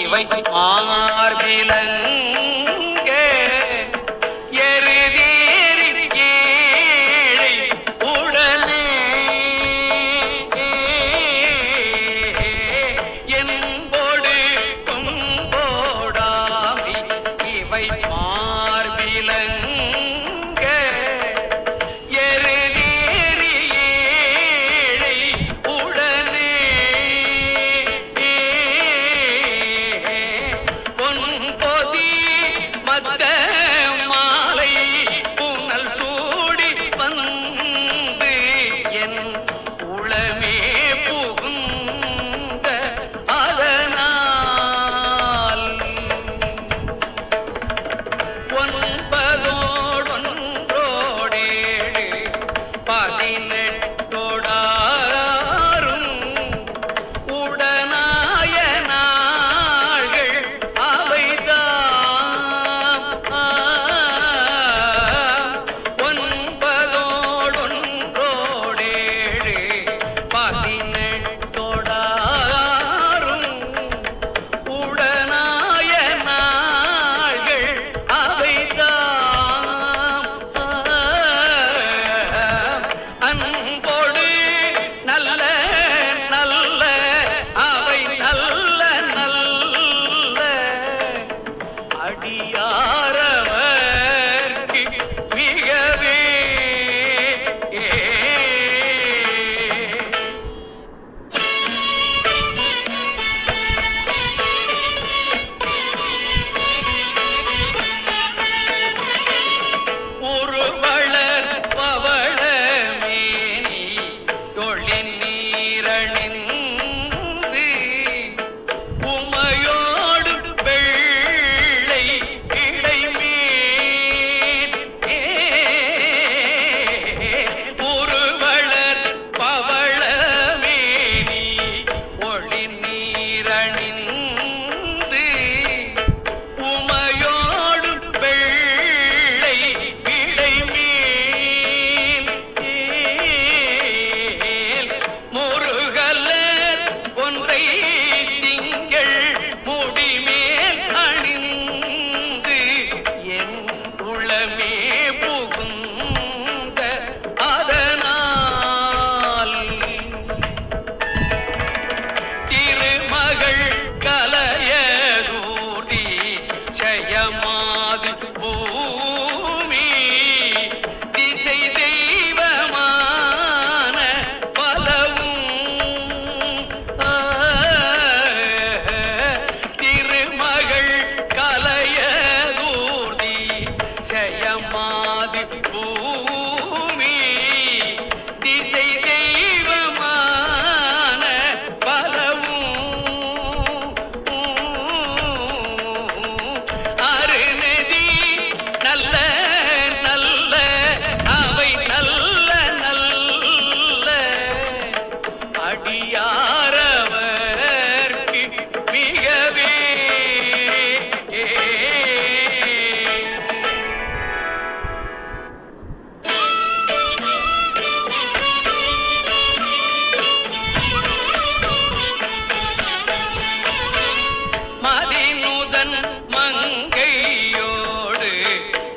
இவை மார்பிலங்க எருதேறி ஏழை உடனே என்போடு கொம்போடாமி இவை மார்பிலங்க எருதேறி ஏழை உடனே பொன்பொதி மத்த மாலை புனல் சூடி வந்து என் உளமே புகுந்த அதனால் ஒன்பதோடொன்றோடேழு 18 உடனாய நாள்கள் அவைதாம் 9 உடனாய நாள்கள் அவைதாம் அன்போடு நல்ல நல்ல அவை நல்ல நல்ல அடியாரவர்க்கு மிகவே உருவளர் பவள மேனி தொழில் நீரணிந்து உமையோடு வெள்ளை இடைமேல் உருவளர் பவள மேனி ஒளிர் நீரணிந்து உமையோடு வெள்ளை இடைமேல் முருகலர் ஒன்றை திங்கள் முடிமேல் அணிந்து என் உளமே புகுந்த அதனால் திருமகள் கலையதூர்தி ஜெயமாது பூமி திசை தெய்வமான பலவும் திருமகள் கலையதூர்தி ஜெயமாது பூமி திசை தெய்வமான பலவும் அருநதி நல்ல நல்ல அவை நல்ல நல்ல அடியாரவர்க்கு மிகவே மதிநுதன் மங்கையோடு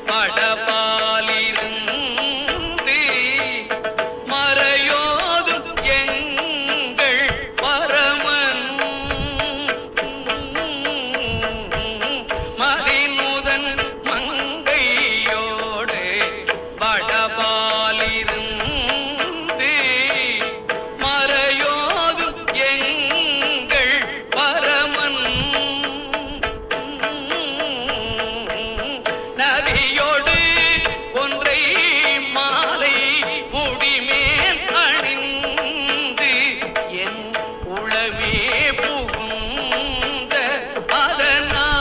படபாலிருந்து மறையோதும் எங்கள் பரமன் மதிநுதன் மங்கையோடு படபாலிருந்து மறையோதும் எங்கள் பரமன் நதியோடு ஒன்றை மாலை முடிமேல் அணிந்து என் உளமே புகுந்த அதனால்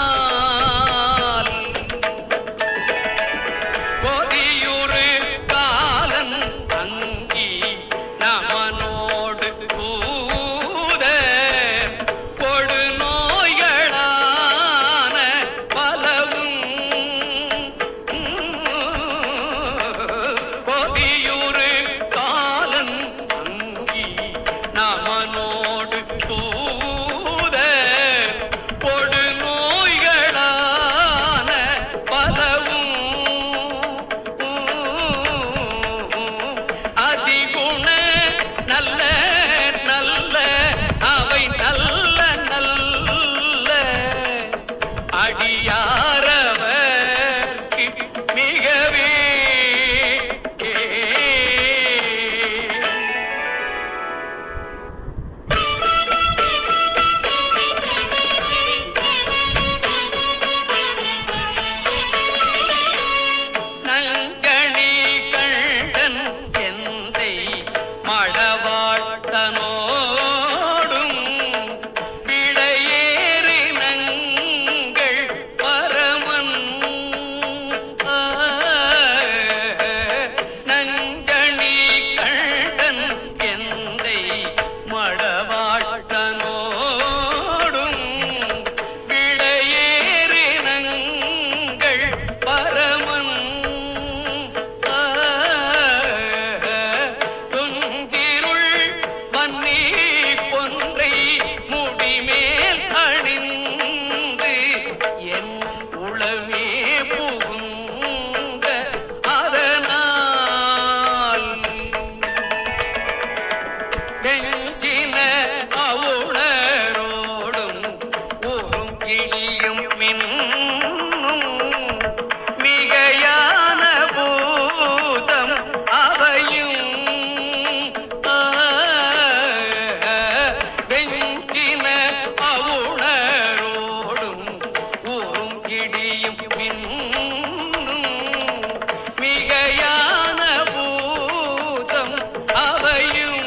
கொதியுறு காலன் அங்கி நமனோடு கூத கொடு நோய்களான பலவும் கொதியுறு காலன் அங்கி நமனோடு கூத கொடு வெஞ்சின அவுணரோடும் ஊரும் கிளியும் மின்னும் மிகையான பூதம் அவையும் வெஞ்சின அவுணரோடும் ஊரும் கிளியும் மின்னும் மிகையான பூதம் அவையும்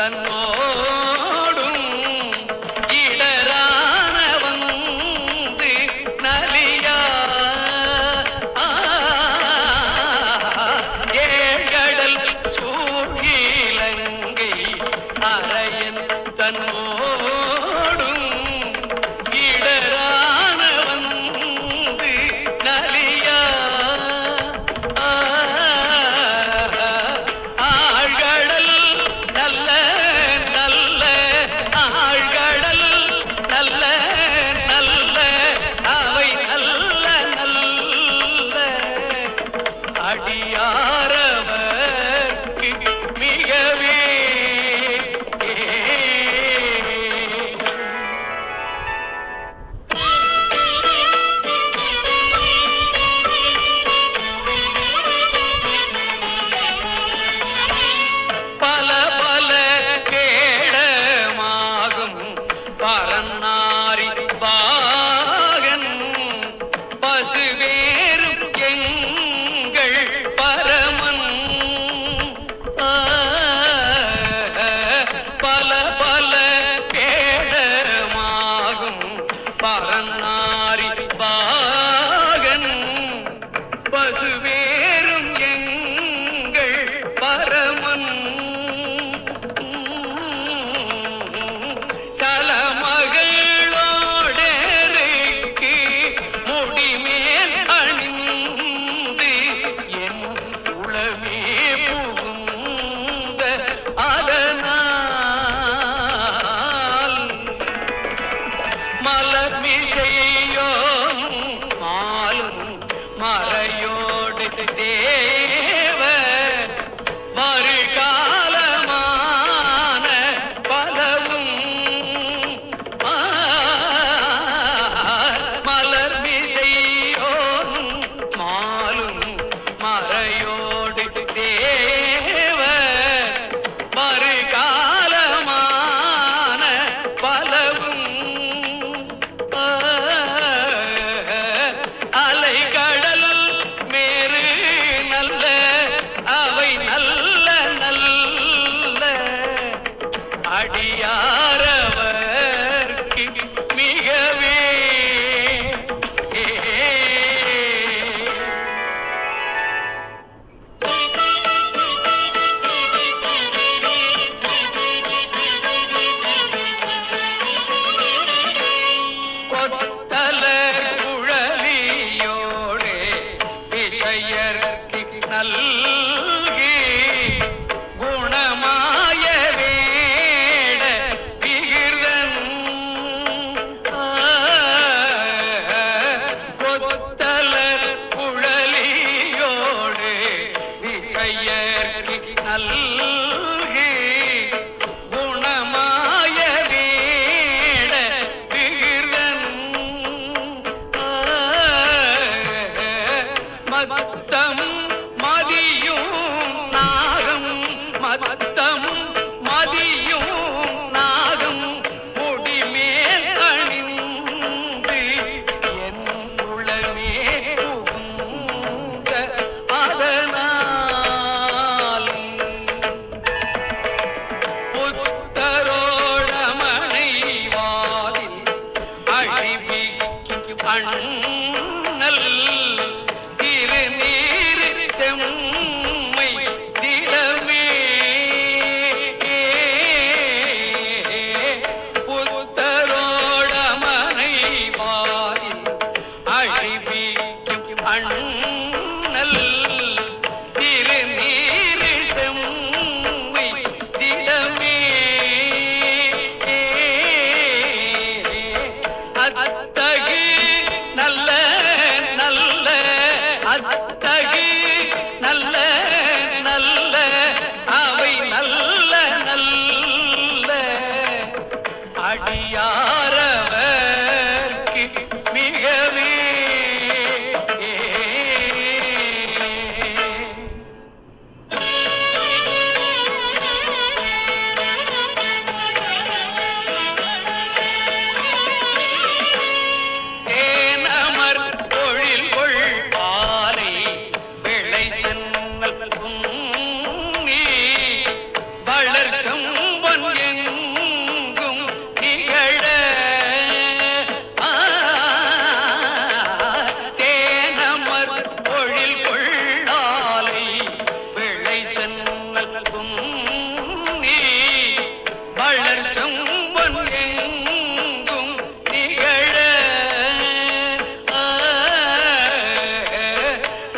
தன்னோடும் இடரான வந்து நலியா ஏழ்கடல் சூழ்கிலங்கை அரையன் தன்னோடும் இடரான வந்து நலியா ஆழ்கடல் நல்ல நல்ல ஆழ்கடல் நல்ல நல்ல அவை நல்ல நல்ல அடியாரவர்க்கு மிகவே பல பல கேடமாகும் பரநாரி பாகன் பசுவேறும் எங்கள் பரமன் பல பல கேடமாகும் பரநாரி பாகன் பசுவேறும் எங்கள் பரமன் தலமகளோடேருக்கு முடிமேல் அணிந்து என் உளமே புகுந்த அதனால் மலர்மிசையோ மாலும் மறையோடு தேவ மறுகாலமான பலவும் மலர்மிசையோ மாலும் மறையோடு தேவ மறுகாலமான பலவும் அலைகடல் மேறு நல்ல அவை நல்ல நல்ல அடியாரவர்க்கு மிகவே கொத்தலர் குழலியோடு விஷயர்க்கு நல்கி குணமாய வேட விகிர்தன் கொத்தலர் குழலியோடு விஷயர்க்கு நல்கி குணமாய வேட விகிர்தன் மத்தம் மதியும் நாகம் மத்தம் மதியும் நாகம் முடிமேல் அணிந்து என் உளமே புகுந்த அதனால் புத்தரோடமனை வாதில் அழிவிக்கு அண்ணல் திருநீர் செம்மை திடமே புத்தரோடமனை வாதில் அழிவிக்கு அண்ணல் திருநீர் செம்மை திடமே அத்தகு நல்ல நல்ல அத்தகு நல்ல நல்ல அவை நல்ல நல்ல அடியாரவர்க்கு மிகவே செம்பன் வளர் செம்பன் எங்கும் நிகழ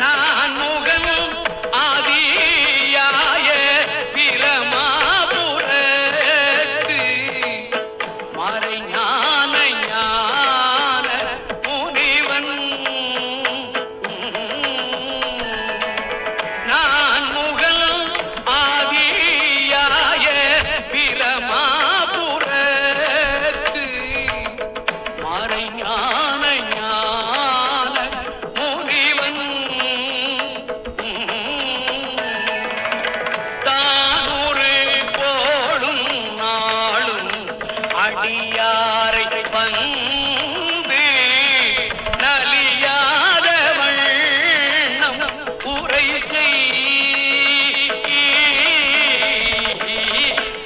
நான் முகன் ஆதியாய பிரமாபுரத்து மறைஞான ஞான முனிவன் நான் முகன் ஆதியாய பிரமாபுரத்து மறைஞான ஞான முனிவன் தானூறு போடும் நாளும் அடியாரை வந்து நலியாத வண்ணம் உரை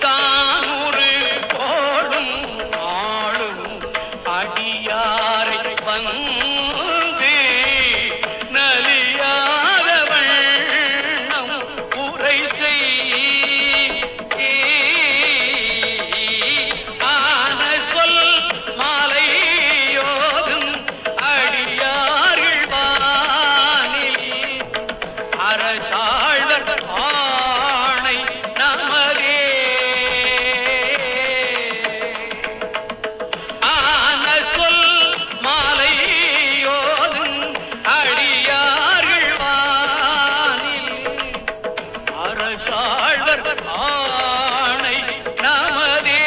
தானூறு போடும் நாளும் அடியாரை வந்து நலியாத வண்ணம் உரை ஆன சொல் மாலையோதும் அடியார்கள் வானில் அரசாழ்வர் ஆணை நமதே ஆன சொல் மாலையோதும் அடியார்கள் வானில் அரசாழ்வர் ஆணை நமதே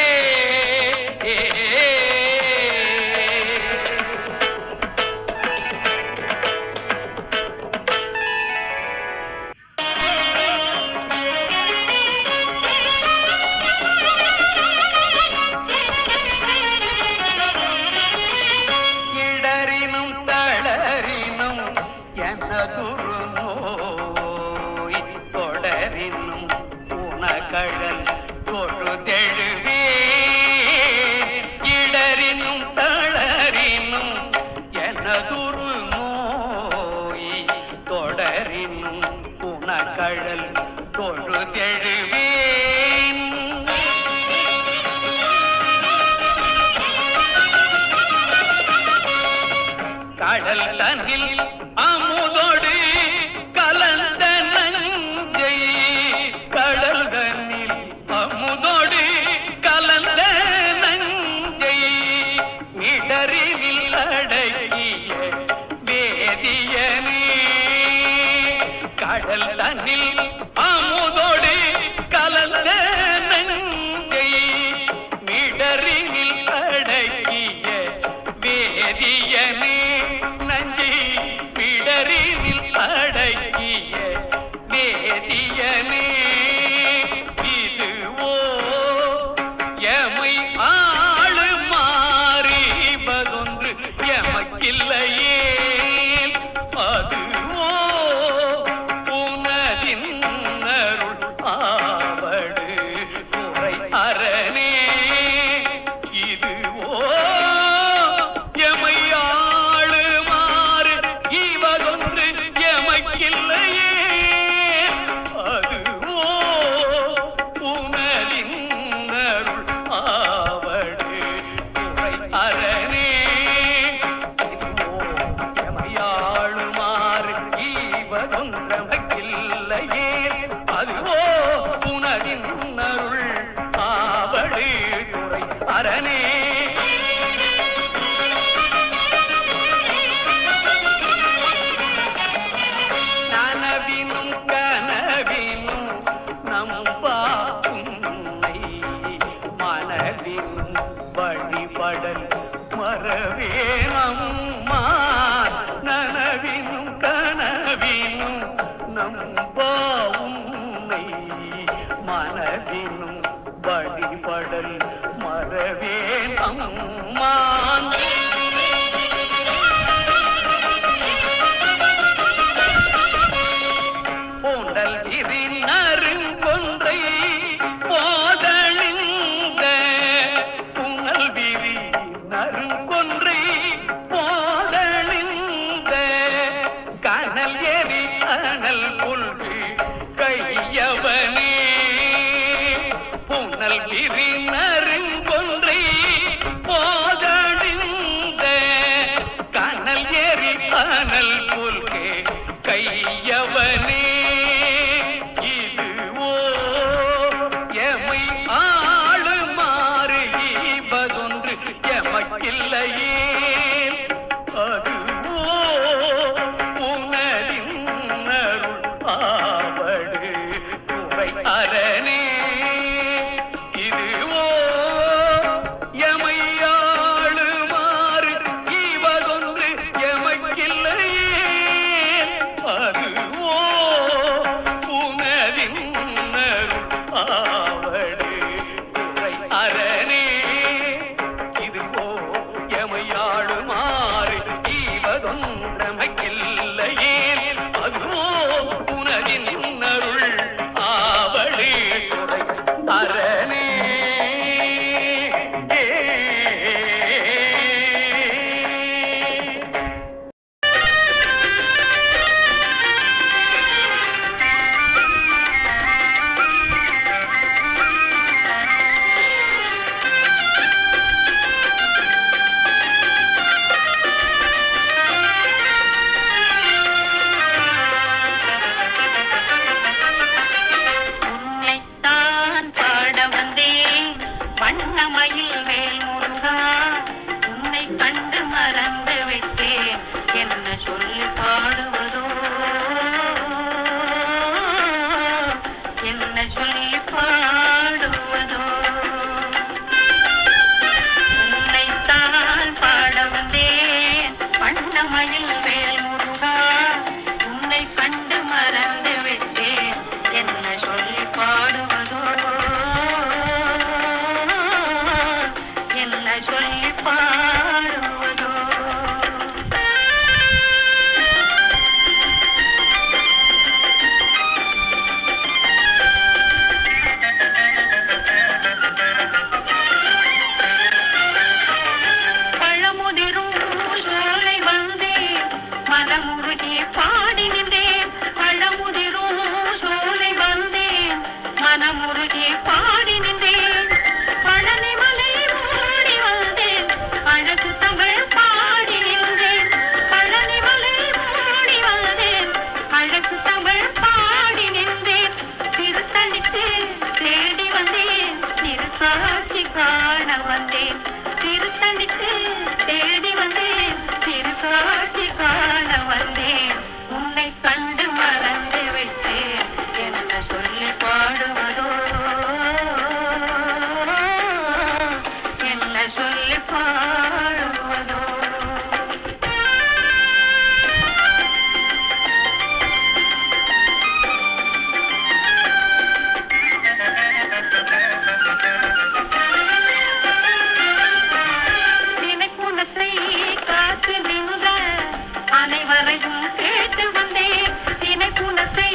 இடறினும் தளரினும் எனதுரு நோய் தொடரினும் உனகழல் தொழுதெழுவே இடறினும் தளரினும் எனதுரு நோய் தொடரினும் உனகழல் தொழுதெழுவேன் கடல் தன்னில் அமுதோடு கலந்த நஞ்சை கடல் தன்னில் அமுதோடு கலந்த நஞ்சை மிடரில் அடங்கிய வேதியனே கடல் தன்னில் அமுதோடு கலந்த நஞ்சை மிடரில் அடங்கிய வேதியனே நஞ்சை பிடரில் அடங்கிய வேதியனே இதுவோ எமை ஆளு மாறிபதொன்று எமக்கில்லையே அதுவோ உனதின் அருள் ஆவடு குறை அரணே இதுவோ எமையாளுமாறு இவதொன்று எமக்கில்லையே அதுவோ உனதின் அருள் ஆவடு குறை அரணே இதுவோ எமையாளுமாறு இவதொன்று எமக்கில்லையே அதுவோ உனதின் அருள் ஆவடு குறை அரணே நனவினும் கனவினும் நம்பா உன்னை மனவினும் வழிபடல் மறவே நம்மா நனவினும் கனவினும் நம்பா உன்னை மனவினும் வழிபடல் மறவே நம்மான் போண்டல் இரி நறுங்கொன்றை போதழிந்த புனல் விரி நறுங்கொன்றை போதழிந்த கனல் எரி அனல் புல்கு கையவனே புனல் விரி நறு வண்ணமயில் வேல் முருகா உன்னை கண்டு மறந்து விட்டேன் என்ன சொல்லி பாடுவதோ என்ன சொல்லி பாடுவதோ உன்னைத்தான் பாட வந்தேன் வண்ணமயில் வேல் முருகா உன்னை கண்டு மறந்து விட்டேன் என்ன சொல்லி பாடுவதோ என்ன சொல்லி பாடுவதோ பழமுதிரும் சோலை வந்தேன் மனமுருகி பாடி நின்றேன் பழமுதிரும் சோலை வந்தேன் மனமுருகி பாடி நின்றேன் பழனி மலை ஓடி வந்தேன் அழகு தமிழ் பாடி நின்றேன் பழனி மலை ஓடி வந்தேன் அழகு தமிழ் பாடி நின்றேன் திருத்தணிக்கு தேடி வந்தேன் திருக்காட்சி காண வந்தேன் திருத்தணிக்கு தேடி வந்தேன் திருக்காட்சி காண வந்தேன் உன்னை கண்டு மறந்து விட்டேன் என்ன சொல்லி பாடுவதோ என்ன சொல்லி பாடுவதோ தினைக்குணத்தை காத்து நின்ற அனைவரையும் கேட்டு வந்தேன் தினைக்குணத்தை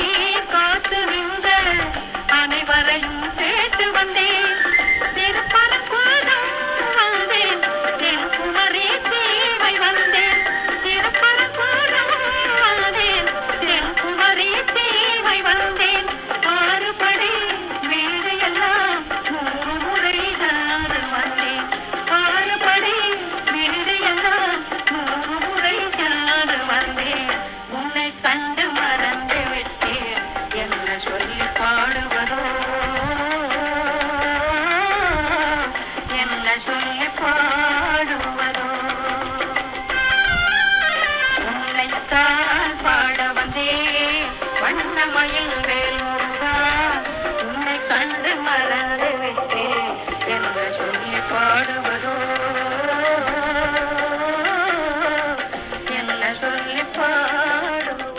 காத்து நின்ற அனைவரையும் கேட்டு வந்தேன் திருப்பரங்குன்றம் வந்தேன் தென்குமரி தீவை வந்தேன் திருப்பரங்குன்றம் வந்தேன் தென்குமரி தீவை வந்தேன் ஆறுபடை வீடு எல்லாம் 100 முறை நான் வந்தேன் ஆறுபடை வீடு எல்லாம் 100 முறை நான் வந்தேன் உன்னை கண்டு மறந்து விட்டேன் என்ன சொல்லி பாடுவதோ என்ன சொல்லி பாடுவதோ உன்னைத்தான் பாட வந்தேன் வண்ணமயில் வேல் முருகா உன்னை கண்டு மறந்து விட்டேன் என்ன சொல்லி பாடுவதோ என்ன சொல்லி பாடுவதோ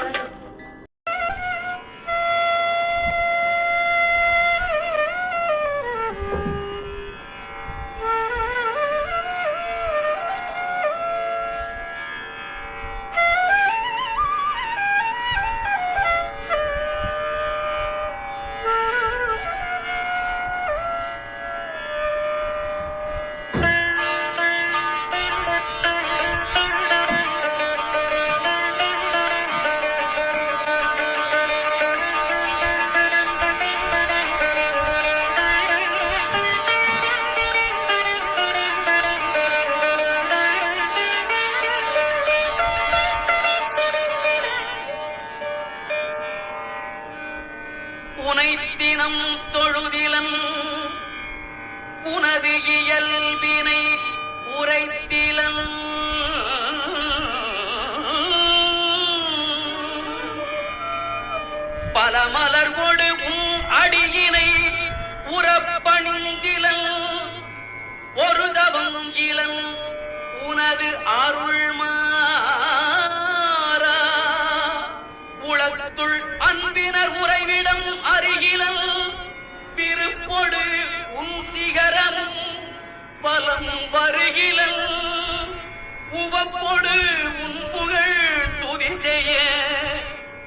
உனை தினம் தொழுதிலன் உனது இயல்பினை உரைத்திலன் பல மலர் கொடு உன் அடியினை உறப்பணிந்திலன் ஒரு தவம் இளன் உனது அருள் மாறா உளத்துள் அன்பினர் உறைவிடம் அருகிலன் விருப்பொடு உன் சிகரமும் பலம் வருகிலன் உவப்பொடு உன் புகழ் துதி செய்ய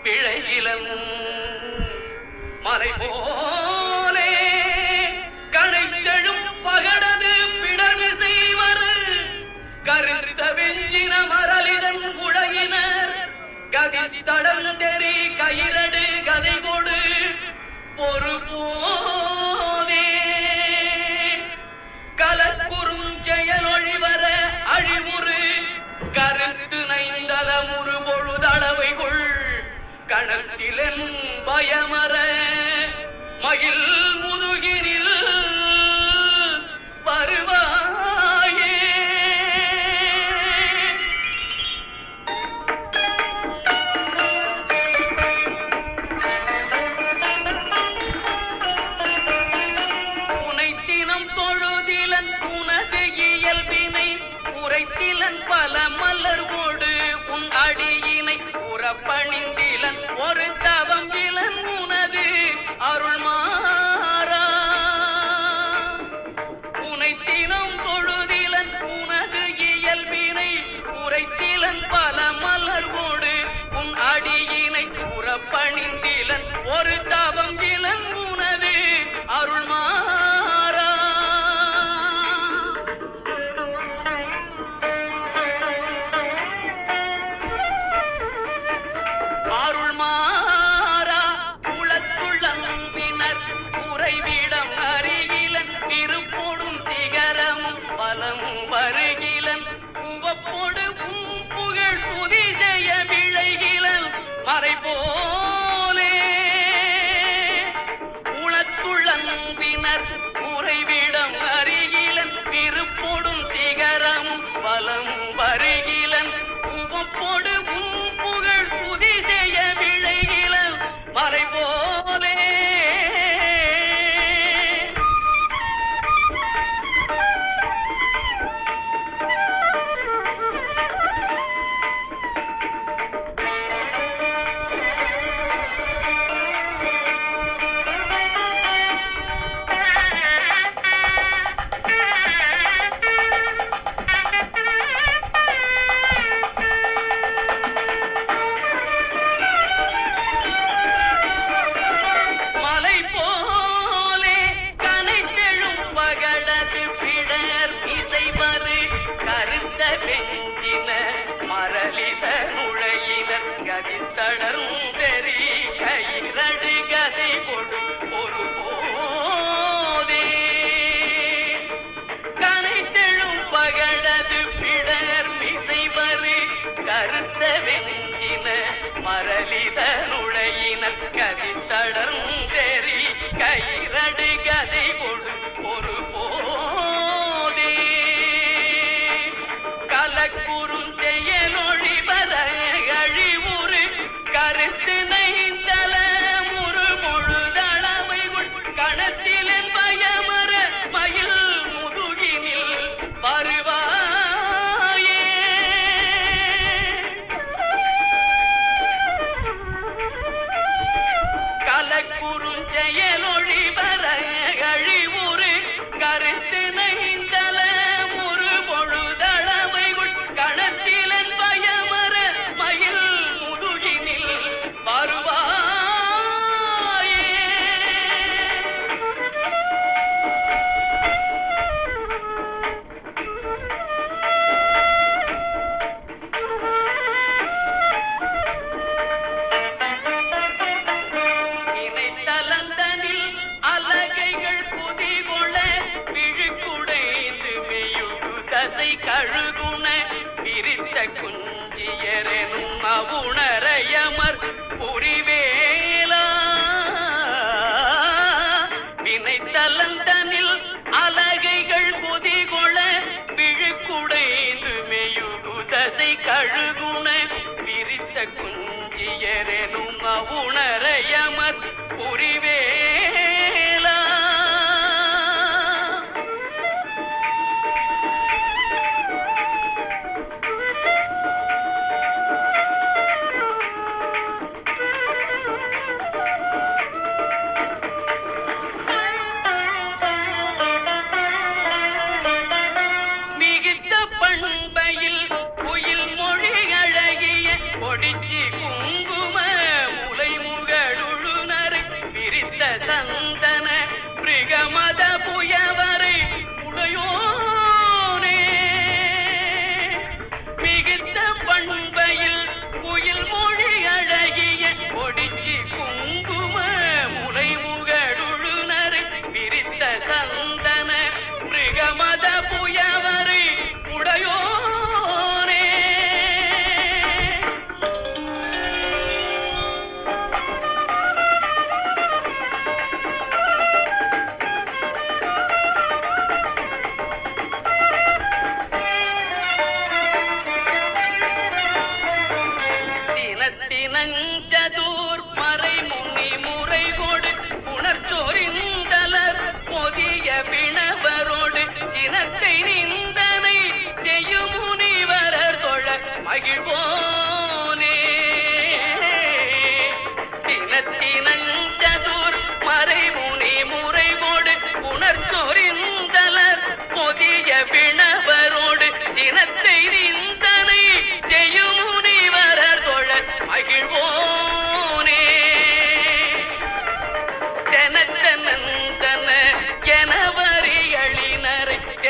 பிழையிலன் மலை போலே கணைத்தெழும் பகடது பிடர்மிசை வரு கருத்த வெஞ்சின மரலிதன் உலகினர் கதி தடந்தெறி கயிரடு கதை கொடு பொறுப்போதே கலப்புறும் செயலொழிவர அழிவுறு கருத்து நைந்தலமுறு பொழுதளவை கொள் கணத்திலன் பயமர மகிழ் முதுகினில் நினைத்தினம் தொழுதிலன் உனது இயல்பினை உரைத்திலன் பல மலர்வோடு உன் அடியினை உறப்பணிந்திலன் ஒரு தவம் இளன் உனது அருள் மாறா உனைத்தினம் தொழுதிலன் உனது இயல்பினை உரைத்திலன் பல மலர்வோடு உன் அடியினை உறப்பணிந்திலன் ஒரு தவம் இளன் உனது அருள் மாறா அருள் மாறா குளத்துள்ளம்பினர் உறைவிடம் அருகிலன் திருப்போடும் சிகரமும் பலமும் வருகிலன் உவப்போடு புகழ் புதி செய்ய விளைகிலன் மறை போலே உளத்துள்ளம்பினர் உறைவிடம் அருகிலன் திருப்போடும் சிகரமும் பலமும் வருகிலன் உவப்போடு புகழ் புதி செய்ய விளைகிலன் மறை போலே மலை போலே கனைத்தெழும் பகடது பிடர் இசைவரு கருத்த வெஞ்சின மரளித நுழையினர் கதித்தடரும் பெரி கயிரடு கதை கொடு ஒரு போதே கனைத்தெழும் பகடது பிடர் இசைவரு கருத்த வெஞ்சின மரளித நுழையினர் கதித்தடரும் பெரி கயிரடு கதை கொடு ஒரு போதே கலக்குறுஞ்செயலொழி வர அழிவுறு கருத்து நைந்தல முறு பொழுதளவை கணத்திலன் பயமர மயில் முதுகினில் வருவாயே கலக்குறுஞ்செயலொழி வர அழிவுறு கருத்து நைந்தல முறு பொழுதளவை கணத்திலன் பயமர மயில் முதுகினில் வருவாயே இணைத்தலந்தனில் அலகைகள் புதிகொள விழுக்குடைந்து மெயுகு தசை கழுகுண பிரித்த குஞ்சியரெனும் அவுணரையமர் புரிவேலா வினைத்தலந்தனில் அலகைகள் புதிகொள விழுக்குடைந்து மெயுகு தசை கழுகுண பிரித்த குஞ்சியரெனும் அவுணரையமர் புரிவேலா மிகுத்த பண்பையில் குயில் மொழிகள்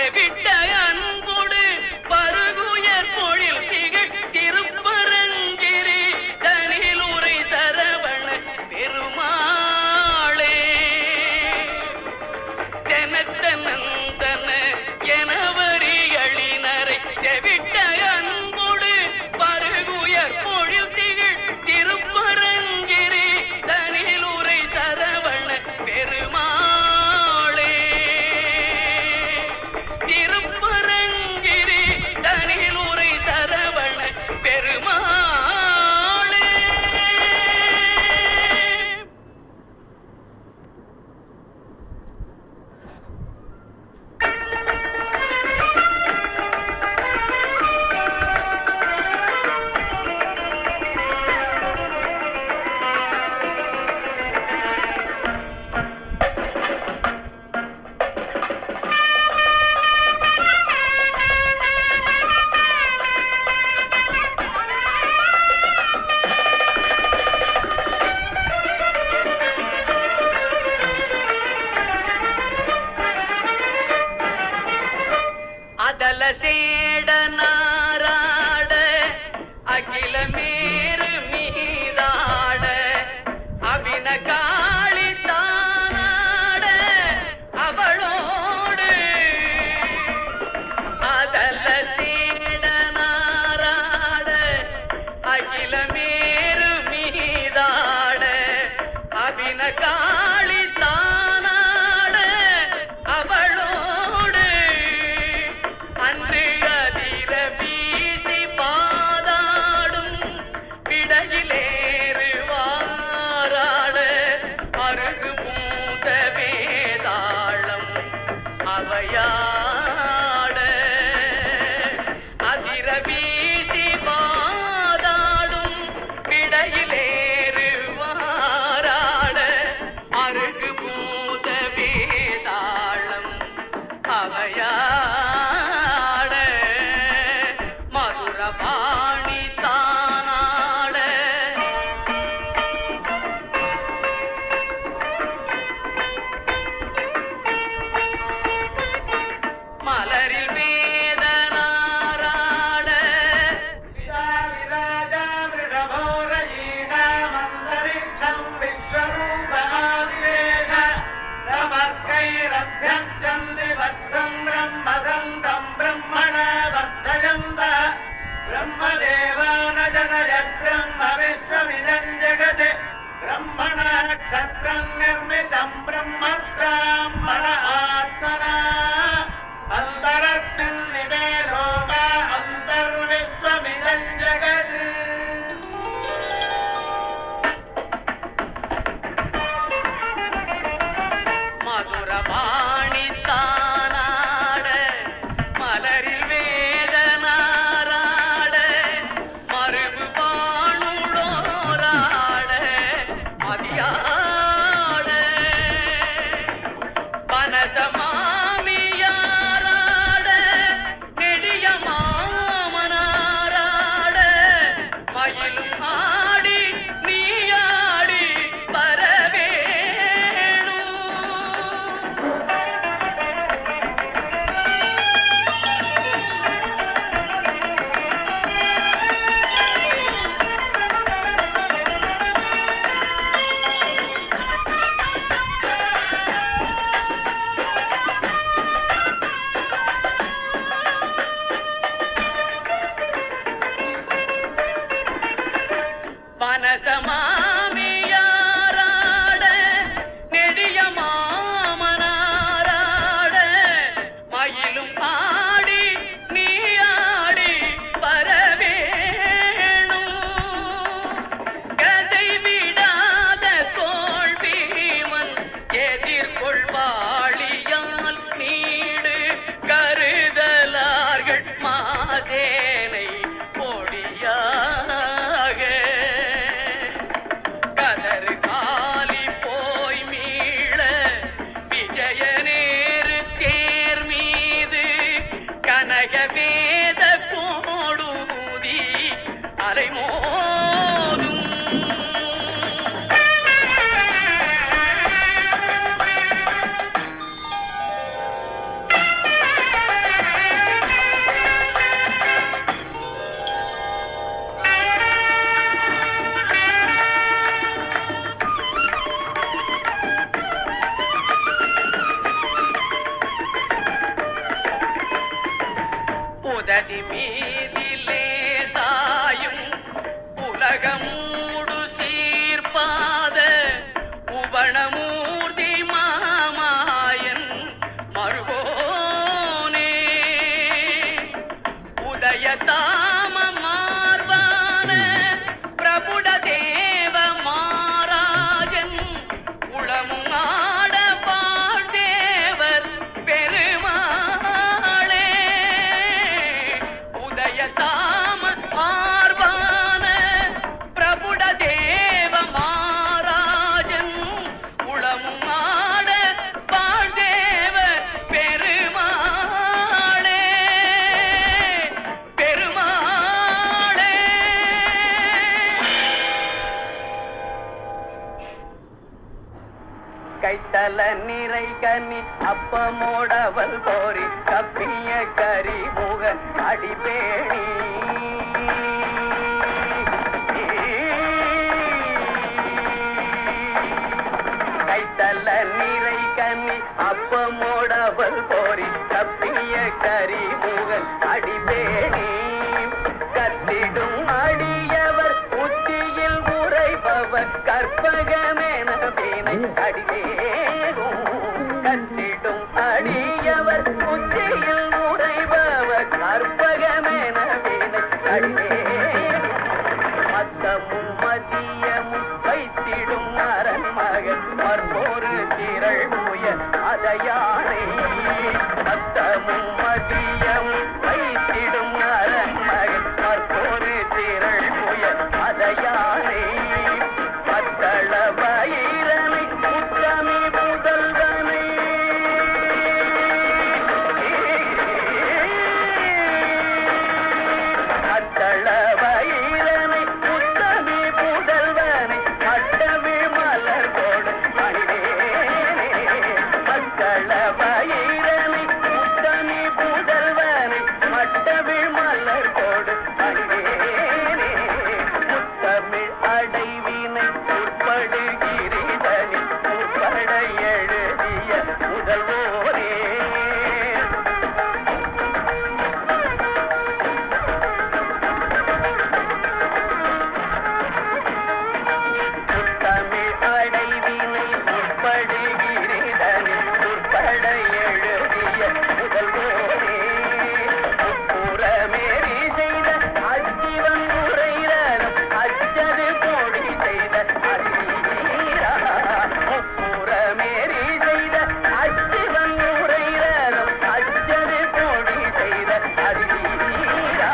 செவிட்ட அன்போடு பருகுயர் பொழில் திகழ் திருப்பரங்கிரி தனிலுரை சரவண பெருமாளே தெனத்தனந்தன எனவரிகளினரை செவிட்ட அன்போடு பருகுயர் பொழில் திகழ் திருப்பரங்கிரி தனிலுரை சரவண பெருமாளே திருப்பரங்கிரி தனிலுரை சரவண பெருமாளே. அதல சேட நாராட அகில மேரு மீதாட அபின காளி தானாட அவளோடு அதல சேட நாராட அகில மேரு மீதாட அபின காளி தானாட அவளோடு அன்று அதிர வீசி பாதாடும் உததி மீதிலே சாயும் உலகமூடு சீர்பாத உவணமூர்த்தி மாமாயன் மருகோனே உதயதாம மார்வான பிரபுட தேவ மாராஜன் உளமும் ஆட பாண்டேவர் பெருமாளே உதயதாம மார்வான பிரபுட தேவ மாராஜன் உளமும் ஆட பாண்டேவர் பெருமாளே பெருமாளே. கைத்தல நிறை கனி அப்பமோடவல் கோரி கப்பிய கரி முக அடிபேணி கைத்தல நிறை கனி அப்பமோடவல் கோரி கப்பிய கரி முக அடிபேணி கத்திடும் அடியவர் புத்தியில் உரைபவர் கற்பகமென வீணை அடிதேகும் கத்திடும் அடியவர் புத்தியில் உரைபவர் கற்பகமென வீணை அடிதேகும் மத்தமும் மதியமும் வைத்திடும் நரன் மகன் மற்போரு திரள் புய அதையானை மத்தமும் மதியமும் வைத்திடும் நரன் மகன் மற்போரு திரள் புய அதையானை மத்தள வயிறனை முத்தமி முதல்வனை மத்தள வயிறனை முத்தமி முதல்வனை மட்டவிழ் மலர் கோடு மணிவேனே மத்தள வயிறனை முத்தமி முதல்வனை மட்டவிழ் மலர் கோடு மணிவேனே முத்தமிழ் அடைவினை உட்படுகிறதனி உட்பட எழுதிய முதல்வோரே முத்தமிழ் அடைவினை உட்படுகிறதனி உட்பட எழுதிய முதல்வோரே உட்புறமேறி செய்த அச்சிவன் உரையிலும் அச்சது கோடி செய்த அதிரா முப்புறமேறி செய்த அச்சிவன் உரையிலும் அச்சது கோடி செய்த அதிரா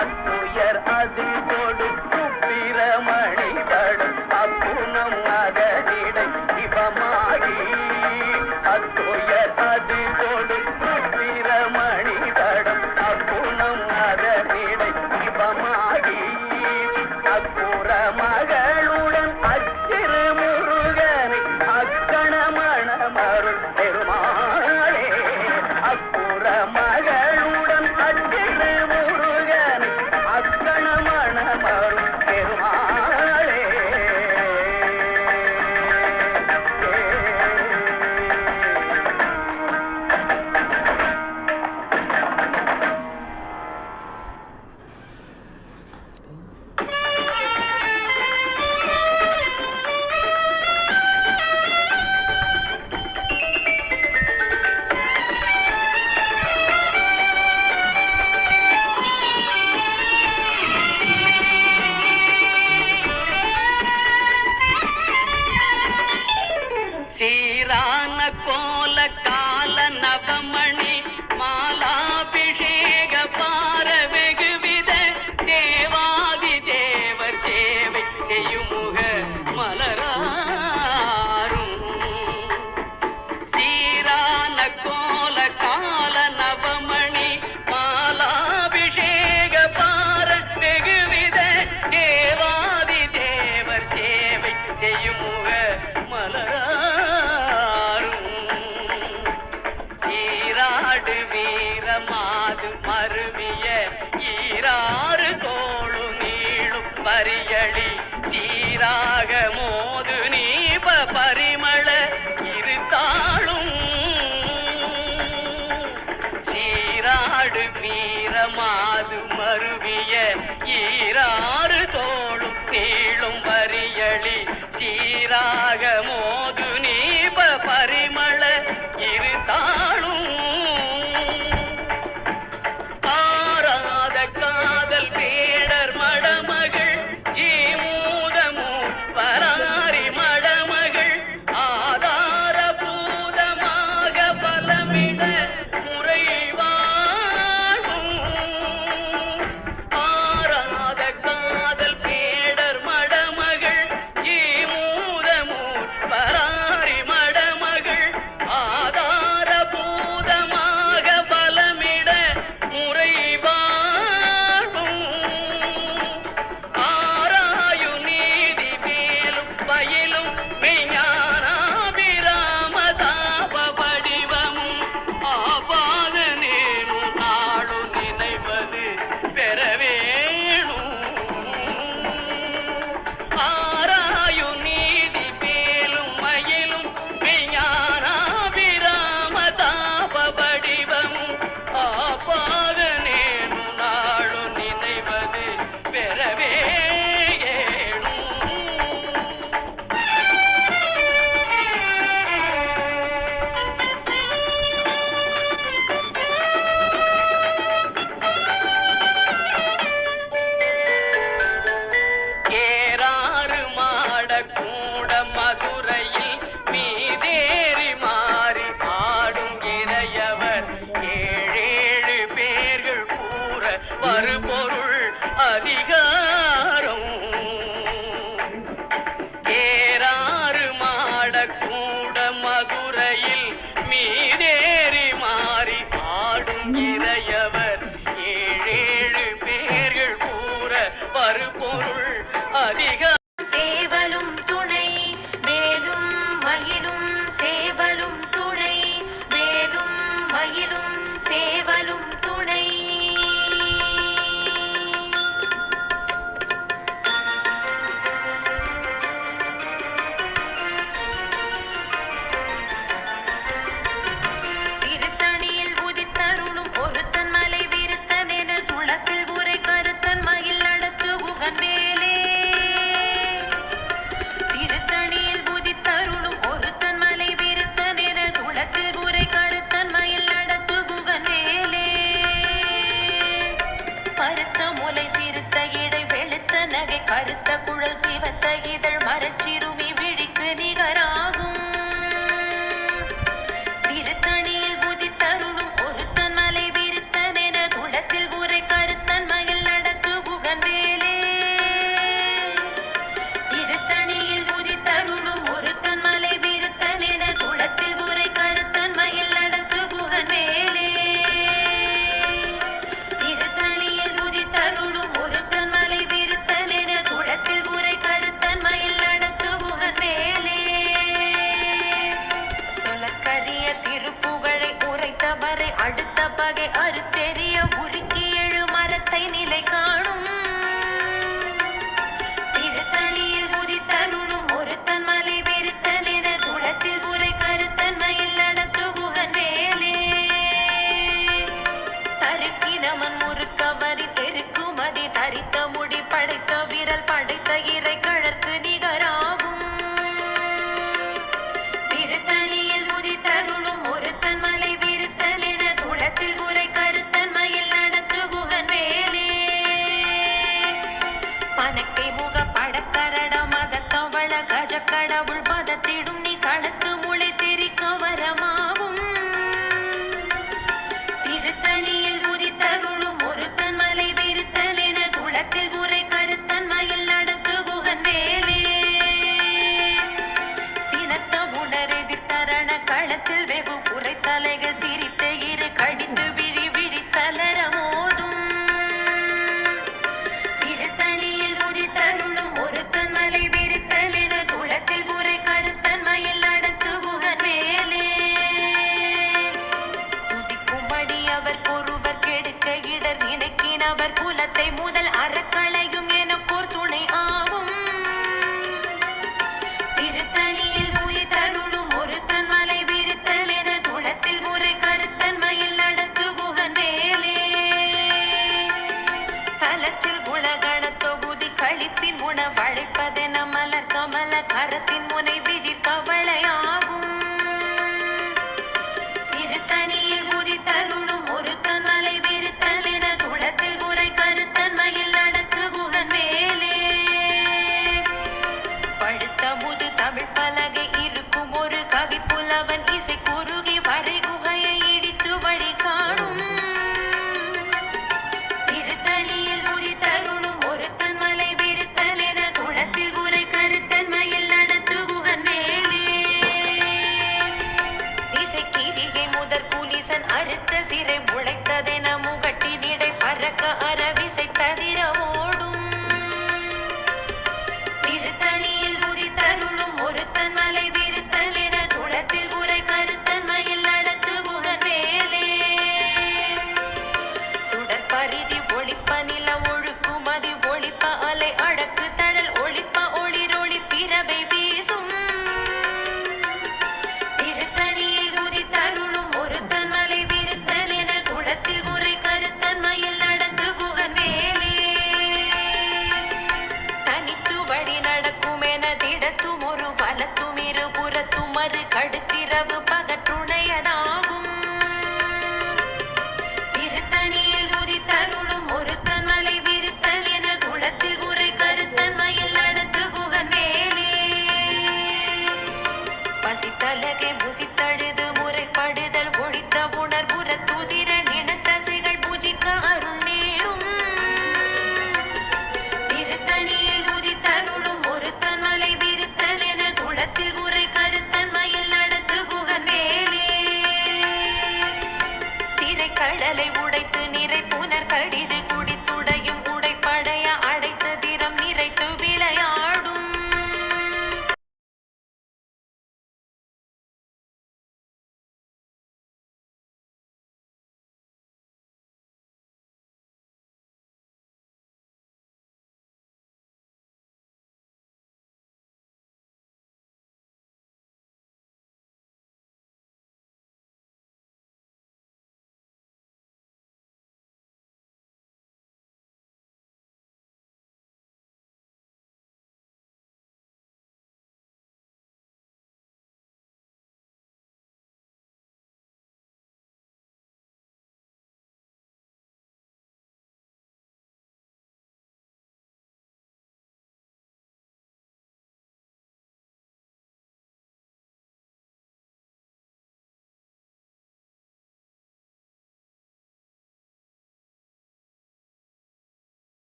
அத்துயர் அது கொடு சுப்பிரமணி படும் அப்புணம் அதனிடை சிவமாகி அத்துயர் அது கொடு சுப்பிரமணி படும் அப்புணம் அதனிடை சிவமாகி அக்குற மகளுடன் அச்சிறு முருகனை அக்கணமண மருள் பெருமாளே அக்குற மகளுடன் அச்சிறு முருகனை அக்கணமண மருள் பெருமாளே. சீரான கோல கால நவமணி மாலாபிஷேக பார வெகுவித தேவாதி தேவர் சேவை செய்யுமுக மலராரும் சீரான கோல கால நவமணி மாலாபிஷேக பார வெகுவித தேவாதி தேவர் சேவை செய்யுமுக மலராரும் சீராடு வீரமாது மருவிய ஈராறு தோளு நீளும் பரியளி சீராக மோது நீப பரிமள இருத்தாளும் சீரா ஆடு வீரமாது மருவிய ஈராறு தோளும் நீளும் வரியளி சீராக மோது நீப பரிமள இரு தாளும் ஆராத காதல் வேடர் மடமகள் ஜீமூதமூ பராரி மடமகள் ஆதார பூதமாக பலமிட முறைவாழும் ஆராத காதல் வேடர் மடமகள் ஜீமூதமூ பராரி மடமகள் ஆதார பூதமாக பலமிட முறைவாழும் ஆராயு நீதி மேலும் பயிலும் மெய்ஞானாபிராமதாப வடிவமும் ஆபாத நேனும் நாளும் நினைவது பெறவேணும் ஆராயு நீதி மேலும் மயிலும் மெய்ஞானாபிராமதாப வடிவமும் ஆபாத நேனும் நாளும் நினைவது பெறவேணும் ஏறாறு மாட கூட மதுரையில் மீதேறி மாறி ஆடும் இறையவர் ஏழேழு பேர்கள் கூற வருபொருள் அதிகாரம் ஏறாறு மாட கூட மதுரையில் மீதேறி மாறி ஆடும் இறையவர் ஏழேழு பேர்கள் கூற வருபொருள் அதிகாரம் சேவலும் துணை வேலும் மயிலும் சேவலும் துணை வேலும் மயிலும் சேவலும் துணை திருத்தணியில் உதித்தருளும் ஒருத்தன் மலை விருத்தன் என துளத்தில் உரை கருத்தன் மயில் நடத்து குகன் வேலே திருத்தணியில் உதித்தருளும் ஒருத்தன் மலை விருத்தன் என துளத்தில் உரை கருத்தன் மயில் நடத்து குகன் வேலே பருத்த முலை சிறுத்த இடை வெளுத்த நகை கருத்த குழல் சிவத்த இதழ் மரச்சிறுமி விழிக்கு நிகராகும் திருத்தணியில் உதித்தருளும் ஒருத்தன் மலை விருத்தன் என துளத்தில் உரை கருத்தன் மயில் நடத்து குகன் வேலே திருத்தணியில் உதித்தருளும் ஒருத்தன் மலை விருத்தன் என துளத்தில் உரை கருத்தன் மயில் நடத்து குகன் வேலே திருத்தணியில் உதித்தருளும் ஒருத்தன் மலை விருத்தன் என துளத்தில் உரை கருத்தன் மயில் நடத்து குகன் வேலே சொலக்கரிய திருப்புகழை உரைத்தவரை அடுத்த பகை அறுத்தெறிய உருக்கி எழு மரத்தை நிலை காணும் திருத்தணியில் உதித்தருளும் ஒருத்தன் மலை வெறுத்தன் என துளத்தில் உரை கருத்தன் மயில் நடத்து குகன் வேலே தருக்கினமன் முறுக்கவரி தெருக்குமதி தரித்த முடி படைத்த விரல் படைத்த இறை கழற்கு நிகராகும் திருத்தணியில் உதித்தருளும் ஒருத்தன் மலை விருத்தன் என துளத்தில் உரை கருத்தன் மயில் நட மரத்தின் முனை விதிர் கவளையாகும். திருத்தணியில் குதித்தருளும் ஒருத்தன் மலை விருத்தன் என துளத்தில் உரை கருத்தன் மயில் நடத்து புகன் மேலே. படுத்த முது தமிழ் பலகை இருக்கும் ஒரு கவி புலவன் இசை குறுகி வரை குகையை இடித்து வழி காணும். திருத்தணியில் குதித்தருளும் ஒருத்தன் மலை விருத்தன் என துளத்தில் உரை கருத்தன் மயில் நடத்து புகன் மேலே. இசைக்கிரிகை முதற் புலிசன் அறுத்த சிறை முளைத்ததென முகட்டினிடை பறக்க அரவிசை தவிர ஓடும். திருத்தணியில் குதித்தருளும் ஒருத்தன் மலை விருத்தன் என துளத்தில் உரை கருத்தன் மயில் நடத்து புகன் மேலே. சுடற்பரிதி ஒளிப்ப நில ஒழுக்குமதி ஒளிப்ப அலை அடக்கு தடல் ஒளிப்ப ஒளிரொளி பிறவை வீசும். திருத்தணியில் குதித்தருளும் ஒருத்தன் மலை விருத்தன் என துளத்தில் உரை கருத்தன் மயில் நடத்து புகன் மேலே. தனித்து வழி நடக்கும் என திடத்தும் ஒரு வலத்தும் இருபுறத்தும் மறு கடுத்திரவு பகற்றுணையதாகும். திருத்தணியில் குதித்தருளும் ஒருத்தன் மலை விருத்தன் என துளத்தில் உரை கருத்தன் மயில் நடத்து புகன் மேலே. பசித்தலகை புசித்தழுது முறைப்படுதல் ஒழித்த உணர்வுற துதிர நினத்தசைகள் பூஜிக்க அருள் நேரும். திருத்தணியில் குதித்தருளும் ஒருத்தன் மலை விருத்தன் என துளத்தில் உரை கருத்தன் மயில் நடத்து புகன் மேலே. திரைக்கடலை உடைத்து நிறை புனர் கடிது